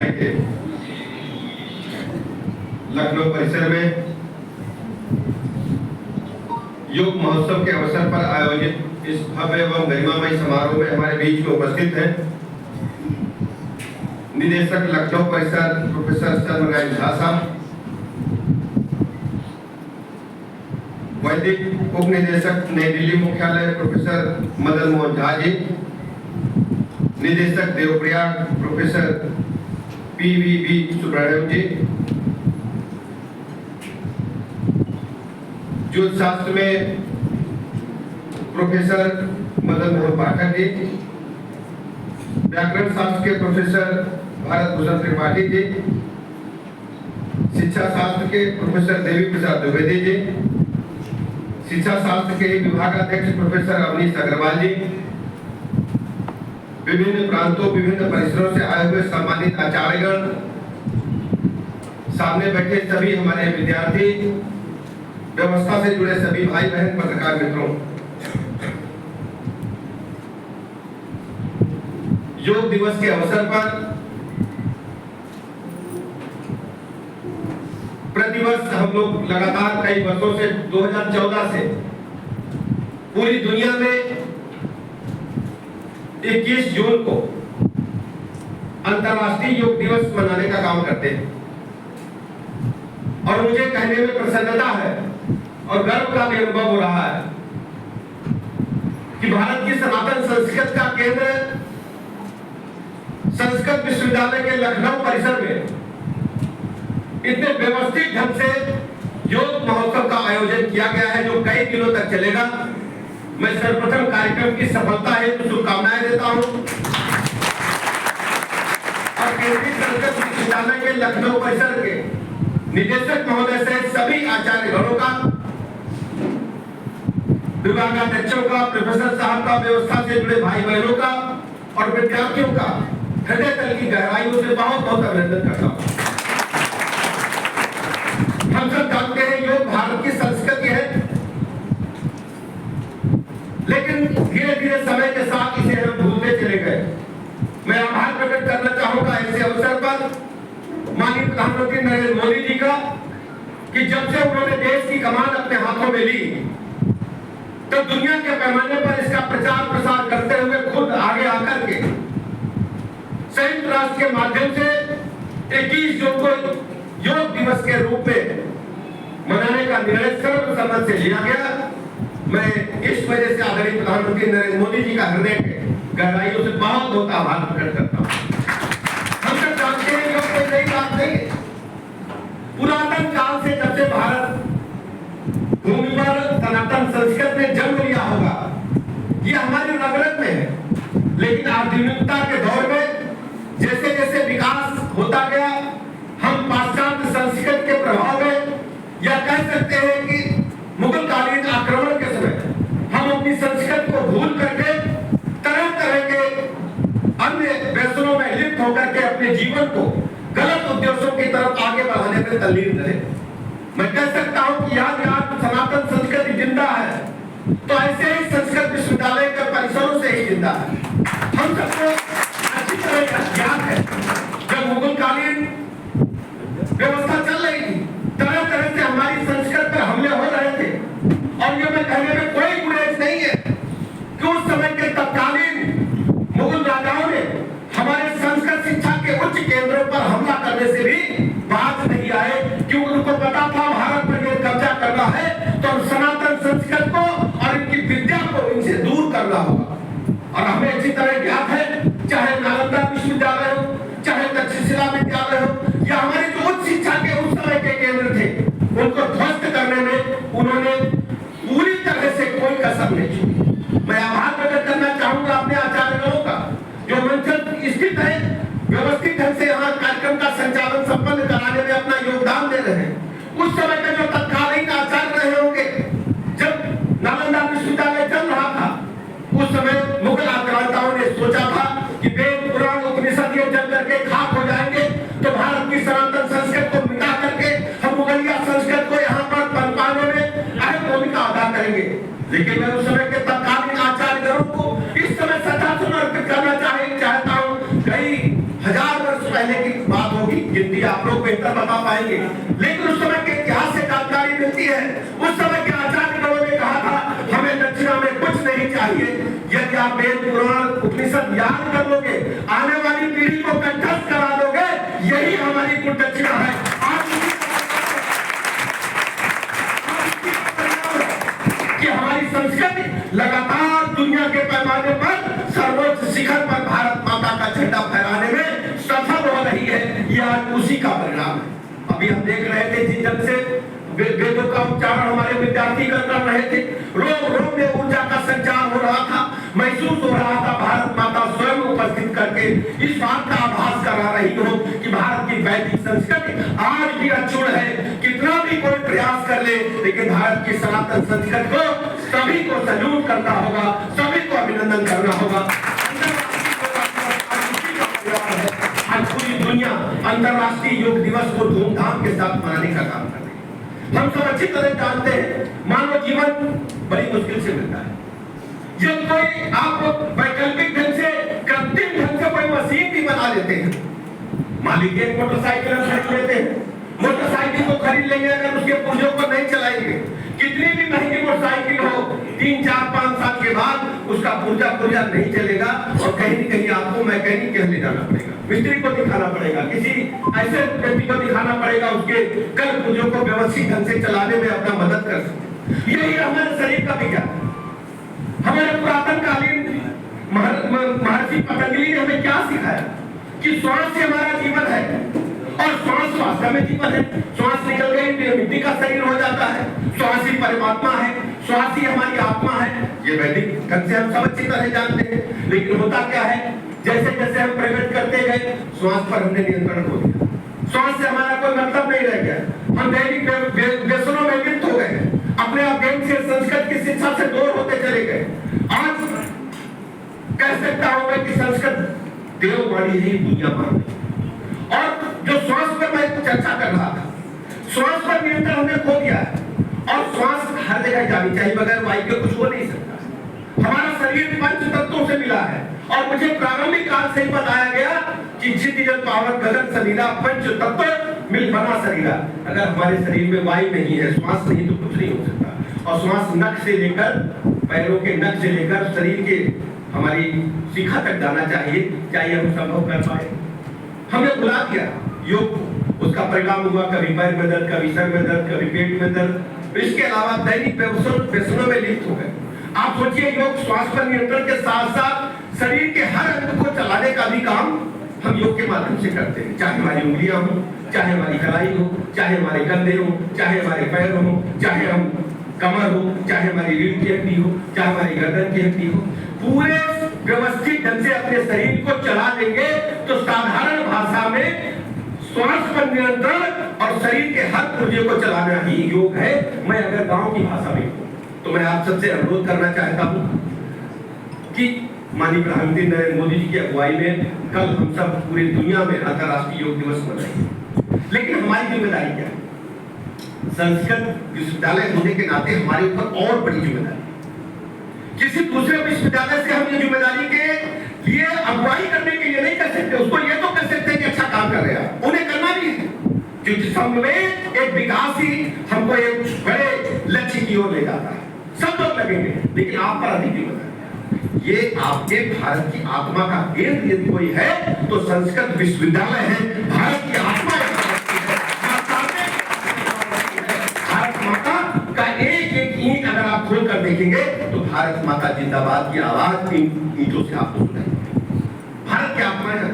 लखनऊ परिसर में योग महोत्सव के अवसर पर आयोजित इस भव्य एवं गरिमामय समारोह में हमारे बीच में उपस्थित हैं निदेशक लखनऊ परिसर प्रोफेसर चंद्रनारायण झा साहब, वैदिक उप निदेशक नई दिल्ली मुख्यालय प्रोफेसर मदन मोहन झा जी, निदेशक देवप्रयाग प्रोफेसर पीवीबी सुब्रमण्यम जी, ज्योतिष शास्त्र में प्रोफेसर मदन मोहन पाठक जी, व्याकरण शास्त्र के प्रोफेसर भारत भूषण त्रिपाठी जी, शिक्षा शास्त्र के प्रोफेसर देवी प्रसाद द्विवेदी जी, शिक्षा शास्त्र के विभागाध्यक्ष प्रोफेसर अवनीश अग्रवाल जी, विभिन्न प्रांतों विभिन्न परिसरों से आए हुए सम्मानित आचार्यगण, सामने बैठे सभी हमारे विद्यार्थी, व्यवस्था से जुड़े सभी भाई बहन पत्रकार मित्रों, योग दिवस के अवसर पर प्रतिवर्ष हम लोग लगातार कई वर्षों से 2014 से पूरी दुनिया में 21 जून को अंतर्राष्ट्रीय योग दिवस मनाने का काम करते हैं और मुझे कहने में प्रसन्नता है और गर्व का भी अनुभव हो रहा है कि भारत की सनातन संस्कृत का केंद्र संस्कृत विश्वविद्यालय के लखनऊ परिसर में इतने व्यवस्थित ढंग से योग महोत्सव का आयोजन किया गया है जो कई दिनों तक चलेगा। मैं सर्वप्रथम कार्यक्रम की सफलता हेतु शुभकामनाएं देता हूं और केंद्रीय संस्कृत विश्वविद्यालय के लखनऊ परिसर के निदेशक महोदय सहित सभी आचार्यगणों का, विभागाध्यक्षों का, प्रोफेसर साहब का, व्यवस्था से जुड़े भाई बहनों का और विद्यार्थियों का हृदय तल की गहराइयों से बहुत बहुत अभिनंदन करता हूं। हम सब जानते हैं योग भारत की संस्कृति है, लेकिन धीरे धीरे समय के साथ इसे हम भूलते चले गए। मैं आभार प्रकट करना चाहूंगा ऐसे अवसर पर माननीय प्रधानमंत्री नरेंद्र मोदी जी का कि जब से उन्होंने देश की कमान अपने हाथों में ली तो दुनिया के पैमाने पर इसका प्रचार प्रसार करते हुए खुद आगे आकर के संयुक्त राष्ट्र के माध्यम से 21 जून को योग दिवस के रूप में मनाने का निर्णय सर्वसम्मत से लिया गया। मैं इस वजह से आदरणीय प्रधानमंत्री नरेंद्र मोदी जी का हृदय के गहराइयों से बहुत बहुत आभार प्रकट करता हूं। हम सब जानते हैं योग कोई नई बात नहीं है। पुरातन काल से जब से भारत भूमि पर सनातन संस्कृत ने जन्म लिया होगा, ये हमारी रगरग में है। लेकिन आधुनिकता के दौर में जैसे जैसे विकास होता गया, हम पाश्चात्य संस्कृत के प्रभाव में या कह सकते हैं कि मुगल कालीन आक्रमण के समय हम अपनी संस्कृत को भूल करके तरह तरह के अन्य व्यसनों में लिप्त होकर के अपने जीवन को गलत उद्देश्यों की तरफ आगे बढ़ाने में तल्लीन रहे। मैं कह सकता हूं कि याद सनातन संस्कृति जिंदा है तो ऐसे ही संस्कृत विश्वविद्यालय के परिसरों से ही जिंदा है। हम सबको अच्छी तरह ज्ञान है जब मुगल कालीन व्यवस्था चल रही थी, तरह तरह से हमारी संस्कृत पर हमले हो रहे थे और ये मैं कहने में कोई गुरेज नहीं है कि उस समय के तत्कालीन मुगल राजाओं ने हमारे संस्कृत शिक्षा के उच्च केंद्रों पर हमला करने से भी बात नहीं आए, क्योंकि उनको पता था भारत पर ये कब्जा करना है तो सनातन संस्कृत को और इनकी विद्या को इनसे दूर करना होगा। और हमें अच्छी तरह ज्ञात है, चाहे नालंदा विश्वविद्यालय हो, चाहे तक्षशिला विद्यालय हो या हमारे जो उच्च शिक्षा के उस समय के केंद्र थे, उनको ध्वस्त करने में उन्होंने पूरी तरह से कोई कसर नहीं छोड़ी। मैं आभार प्रकट करना चाहूंगा अपने आचार्यगणों का जो मंच स्थित है, व्यवस्थित ढंग से यहाँ कार्यक्रम का संचालन संपन्न कराने में अपना योगदान दे रहे हैं। उस समय के जो तत्कालीन आचार्य रहे होंगे, जब नालंदा विश्वविद्यालय चल रहा था, उस समय मुगल आक्रांताओं ने सोचा था कि वेद पुराण उपनिषद ये जल करके खाक हो जाएंगे तो भारत की सनातन संस्कृत को मिटा करके हम मुगलिया संस्कृत को यहाँ पर पनपाने में अहम भूमिका अदा करेंगे। लेकिन मैं उस समय के तत्कालीन आचार्यगणों को इस समय श्रद्धा सुमन अर्पित करना चाहता हूँ। कई हजार वर्ष पहले की गिनती आप लोग बेहतर बता पाएंगे, लेकिन उस समय के इतिहास से जानकारी मिलती है। उस समय के आचार्य गणों ने कहा था हमें दक्षिणा में कुछ नहीं चाहिए। यदि आप वेद पुराण उपनिषद याद कर लोगे, आने वाली पीढ़ी को कंठस्थ करा दोगे, यही हमारी कुल दक्षिणा है। कि हमारी संस्कृति लगातार दुनिया के पैमाने पर सर्वोच्च शिखर पर भारत माता का झंडा फहराने में सफल हो रही है। यह आज उसी का परिणाम है। अभी हम देख रहे थे जिस ढंग से वेदों का उच्चारण हमारे विद्यार्थी कर रहे थे, रोम रोम में ऊर्जा का संचार हो रहा था, महसूस हो रहा था भारत माता स्वयं उपस्थित करके इस बात का आभास करा रही हो कि भारत की वैदिक संस्कृति आज भी अक्षुण है। कितना भी कोई प्रयास कर ले, लेकिन भारत की सनातन संस्कृति को सभी को सैल्यूट करना होगा, सभी को अभिनंदन करना होगा। आज पूरी दुनिया अंतर्राष्ट्रीय योग दिवस को धूमधाम के साथ मनाने का काम कर रही है। हम सब अच्छी तरह जानते हैं मानव जीवन बड़ी मुश्किल से मिलता है। जब कोई आप वैकल्पिक ढंग से, कृत्रिम ढंग से कोई मशीन भी बना लेते हैं, मालिक एक मोटरसाइकिल खरीद लेते हैं, मोटरसाइकिल को खरीद लेंगे, अगर उसके पुर्जों को नहीं चलाएंगे, कितनी भी महंगी मोटरसाइकिल हो, 3, 4, 5 साल के बाद उसका पुर्जा नहीं चलेगा और कहीं न कहीं आपको मैकेनिक के ले जाना पड़ेगा, मिस्त्री को दिखाना पड़ेगा, किसी ऐसे व्यक्ति को दिखाना पड़ेगा उसके कल पुर्जों को व्यवस्थित ढंग से चलाने में अपना मदद कर सके। यही हमारे शरीर का विज्ञान। हमारे पुरातन कालीन महर्षि पतंजलि ने हमें क्या सिखाया कि श्वास से हमारा जीवन है और श्वास वास्तव में जीवन है। श्वास निकल गई मिट्टी का शरीर हो जाता है। श्वास ही परमात्मा है, श्वास ही हमारी आत्मा है। ये वैदिक ढंग से हम सब अच्छी तरह जानते हैं, लेकिन होता क्या है, जैसे जैसे हम प्रकट करते गए श्वास पर हमने नियंत्रण खो दिया। श्वास से हमारा कोई मतलब नहीं रह गया। हम दैनिक व्यसनों में लिप्त हो गए, अपने अध्ययन से, संस्कृत की शिक्षा से दूर होते चले गए। आज कह सकता हूं मैं कि संस्कृत देववाणी ही दुनिया मान। और जो श्वास पर मैं चर्चा कर रहा था, श्वास पर नियंत्रण हमने खो दिया है और श्वास हर जगह जानी चाहिए, बगैर वायु के कुछ हो नहीं सकता। हमारा शरीर पंच तत्वों से मिला है और मुझे प्रारंभिक काल से ही बताया गया कि क्षितिज पावन गगन सलीला पंच तत्व मिल बना शरीर। अगर हमारे शरीर में वायु नहीं है, श्वास नहीं, तो कुछ नहीं हो सकता। और श्वास नख से लेकर, पैरों के नख से लेकर शरीर के हमारी शिखा तक जाना चाहिए, चाहे हम संभव कर पाए। हमने भुला दिया योग को, उसका परिणाम हुआ कभी पैर में दर्द, कभी सर में दर्द, कभी पेट में दर्द। इसके अलावा दैनिक व्यसनों में लिप्त हो गए। आप सोचिए, योग श्वास पर नियंत्रण के साथ साथ शरीर के हर अंग को चलाने का भी काम हम योग के माध्यम से करते हैं। चाहे हमारी उंगलियां हो, चाहे हमारी कलाई हो, चाहे हमारे कंधे हो, चाहे हमारे पैर हो, चाहे हम कमर हो, चाहे हमारी रीढ़ की हड्डी हो, चाहे हमारी गर्दन की हड्डी हो, पूरे व्यवस्थित ढंग से अपने शरीर को चला लेंगे तो साधारण भाषा में श्वास पर नियंत्रण और शरीर के हर पुर्जे को चलाना ही योग है। मैं अगर गांव की भाषा में तो मैं आप सबसे अनुरोध करना चाहता हूं कि माननीय प्रधानमंत्री नरेंद्र मोदी जी की अगुवाई में कल हम सब पूरी दुनिया में अंतर्राष्ट्रीय योग दिवस मनाएंगे, लेकिन हमारी जिम्मेदारी क्या है? संस्कृत विश्वविद्यालय होने के नाते हमारे ऊपर और बड़ी जिम्मेदारी। किसी दूसरे विश्वविद्यालय से हम ये जिम्मेदारी के लिए अगुवाई करने के लिए नहीं कर सकते। उसको ये तो कर सकते हैं कि अच्छा काम कर रहे हैं, उन्हें करना भी है, क्योंकि सब में एक विकास ही हमको एक बड़े लक्ष्य की ओर ले जाता है। सब लोग लगेंगे, लेकिन आप पर अधिक जिम्मेदारी। ये आपके भारत की आत्मा का केंद्र यदि कोई है तो संस्कृत विश्वविद्यालय है। भारत की आत्मा भारत माता का एक एक ईंट अगर आप खोल कर देखेंगे तो भारत माता जिंदाबाद की आवाज इन ईंटों से आपको सुनाई। भारत की आत्मा है।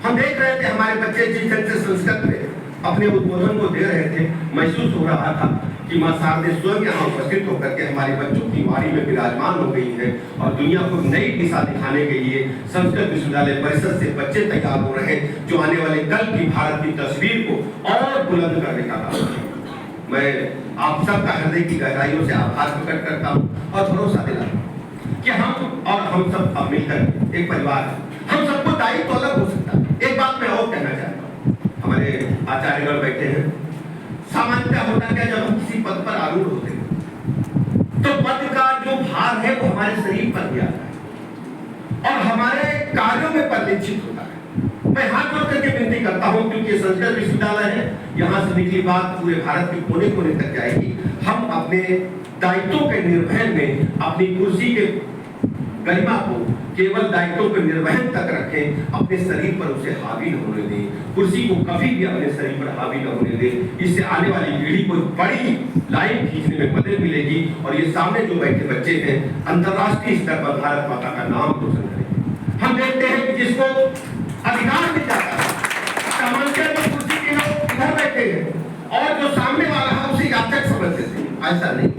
हम देख रहे थे हमारे बच्चे जिस ढंग से संस्कृत में अपने उद्बोधन को दे रहे थे, महसूस हो रहा था कि मां शारदे स्वयं यहाँ उपस्थित होकर के हमारे बच्चों की वाणी में विराजमान हो गई है और दुनिया को नई दिशा दिखाने के लिए संस्कृत विश्वविद्यालय परिषद से बच्चे तैयार हो रहे हैं, जो आने वाले कल की भारत की तस्वीर को और बुलंद करने का काम है। मैं आप सबका हृदय की गहराइयों से आभार प्रकट करता हूँ और भरोसा दिलाता हूँ कि हम सब अब मिलकर एक परिवार है। हम सबको दायित्व अलग हो सकता है। एक बात मैं और कहना चाहता हूँ, हमारे आचार्यगण बैठे हैं। सामान्यतः होता क्या, जब हम किसी पद पर आरूढ़ होते हैं तो पद का जो भार है वो हमारे शरीर पर भी आता है और हमारे कार्यों में परिलक्षित होता है। मैं हाथ जोड़ करके विनती इसलिए करता हूँ क्योंकि ये संस्कृत विश्वविद्यालय है, यहाँ से निकली बात पूरे भारत के कोने कोने तक जाएगी। हम अपने दायित्वों के निर्वहन में अपनी कुर्सी के गरिमा को केवल दायित्वों के निर्वहन तक रखें, अपने शरीर पर उसे हावी न होने दें, कुर्सी को कभी भी अपने शरीर पर हावी न होने दें। इससे आने वाली पीढ़ी को बड़ी लाइन खींचने में मदद मिलेगी और ये सामने जो बैठे बच्चे हैं अंतर्राष्ट्रीय स्तर पर भारत माता का नाम रोशन करेंगे। हम देखते हैं कि जिसको अधिकार मिल जाता है, सामान्य तो कुर्सी के लोग इधर बैठे हैं और जो सामने वाला है उसे याचक समझते थे, ऐसा नहीं।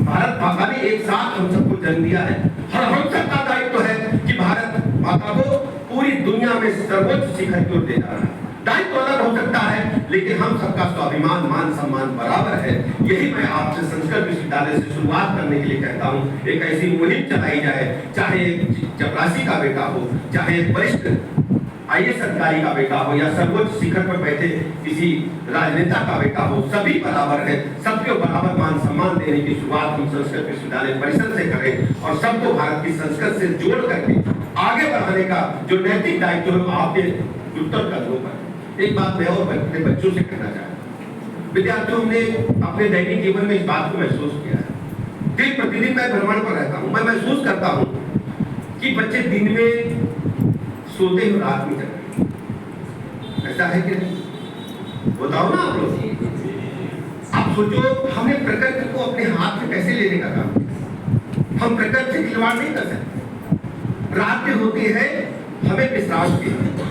भारत माता ने एक साथ हम सबको जन्म दिया है और हम सबका दायित्व है कि भारत माता को पूरी दुनिया में सर्वोच्च शिखर की ओर ले जाना है। दायित्व अलग हो सकता है लेकिन हम सबका स्वाभिमान मान सम्मान बराबर है। यही मैं आपसे संस्कृत विश्वविद्यालय से शुरुआत करने के लिए कहता हूँ। एक ऐसी मुहिम चलाई जाए, चाहे चपरासी का बेटा हो, चाहे वरिष्ठ IAS अधिकारी का बेटा हो या सर्वोच्च शिखर पर बैठे किसी राजनेता का बेटा हो, सभी बराबर है। सबको बराबर मान सम्मान देने की शुरुआत हम संस्कृत विश्वविद्यालय परिसर से करें और सबको भारत की संस्कृत से जोड़ करके आगे बढ़ाने का जो नैतिक दायित्व है आपके उत्तर कदमों पर। एक बात मैं और अपने बच्चों से कहना चाहता हूँ, विद्यार्थियों ने अपने दैनिक जीवन में इस बात को महसूस किया है। दिन प्रतिदिन मैं भ्रमण पर रहता हूँ, मैं महसूस करता हूँ कि बच्चे दिन में सोते हुए रात में जगते, ऐसा है कि नहीं? बताओ ना आप लोग। आप सोचो, हमें प्रकृति को अपने हाथ में कैसे लेने का काम है। हम प्रकृति से खिलवाड़ नहीं कर सकते। रात में होती है हमें विश्राम के लिए,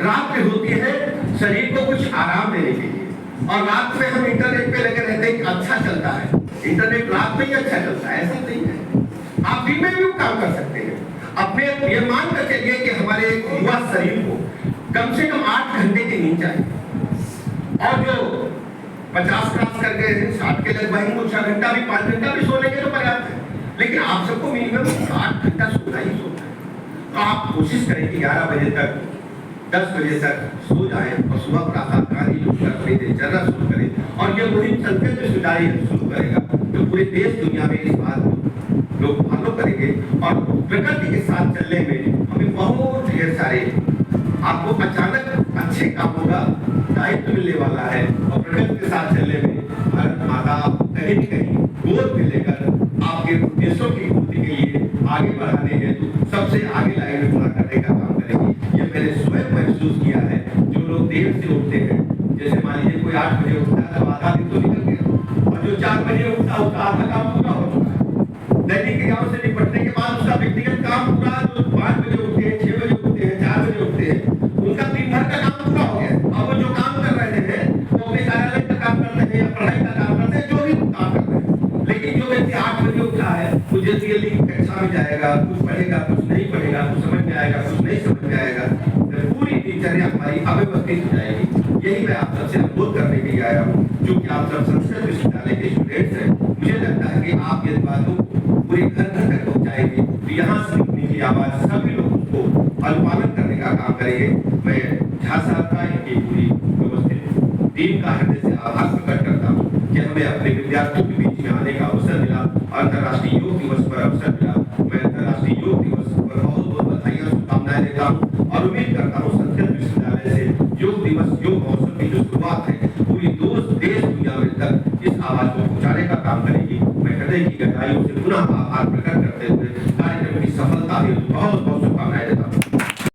रात में होती है शरीर को कुछ आराम देने के लिए, और रात में हम इंटरनेट पे लगे रहते हैं कि अच्छा चलता है, इंटरनेट रात में ही अच्छा चलता है, ऐसा नहीं है। आप दिन में भी काम कर सकते हैं। अपने ये मान कर चलिए कि हमारे युवा शरीर को कम से कम 8 घंटे की नींद चाहिए और जो 50 क्रॉस कर गए हैं 60 के लगभग वो 6 घंटा भी 5 घंटा भी सो लेंगे तो पर्याप्त है। लेकिन आप सबको मिनिमम 8 घंटा सोना ही सोना है। तो आप कोशिश करें कि 11 बजे तक 10 बजे तक सो जाएं और सुबह प्रातःकाल ही उठकर अपनी दिनचर्या शुरू करें। और ये मुहिम संस्कृत विश्वविद्यालय शुरू करेगा तो पूरे देश दुनिया में इस बात को लोग फॉलो करेंगे और प्रकृति के साथ चलने में हमें बहुत ढेर सारे आपको अचानक अच्छे कामों का दायित्व मिलने वाला है। और प्रकृति के साथ चलने में भारत माता आपको कहीं न कहीं गोद में लेकर आपके उद्देश्यों की पूर्ति के लिए आगे बढ़ाने हेतु सबसे आगे लाइन में खड़ा करने का काम करेगी। ये मैंने स्वयं महसूस किया है। जो लोग देर से उठते हैं, जैसे मान लीजिए कोई 8 बजे उठता है तो आधा दिन तो निकल गया, और जो 4 बजे उठता है उसका आधा काम पूरा हो चुका है। दैनिक क्रियाओं से निपटने के बाद उसका व्यक्तिगत काम पूरा, जो 5 बजे उठते हैं, 6 बजे उठते हैं, 4 बजे उठते हैं, उनका दिन भर का काम पूरा हो गया। अब वो जो काम कर रहे हैं वो अपने कार्यालय का काम करते हैं या पढ़ाई का काम करते हैं, जो भी काम करते हैं। लेकिन जो व्यक्ति 8 बजे उठा है वो जल्दी कक्षा में जाएगा, कुछ पढ़ेगा, कुछ नहीं पढ़ेगा, कुछ समझ में आएगा, कुछ नहीं समझ में आएगा, पूरी दिनचर्या हमारी अव्यवस्थित हो जाएगी। यही मैं आप सबसे अनुरोध करने के लिए आया हूँ। जो कि आप सब संस्कृत विश्वविद्यालय के स्टूडेंट्स हैं, मुझे लगता है कि आप ये बातों को पूरे घर घर तक पहुँचाएंगे तो यहाँ से निकलने की आवाज सभी लोगों को अनुपालन करने का काम करेंगे। मैं झा साहब का इनकी पूरी व्यवस्थित टीम का हृदय से आभार प्रकट करता हूँ कि हमें अपने विद्यार्थियों के बीच में आने का अवसर मिला, अंतर्राष्ट्रीय योग दिवस पर अवसर मिला। मैं अंतर्राष्ट्रीय योग दिवस पर बहुत बहुत बधाई और शुभकामनाएं देता हूँ और उम्मीद करता हूँ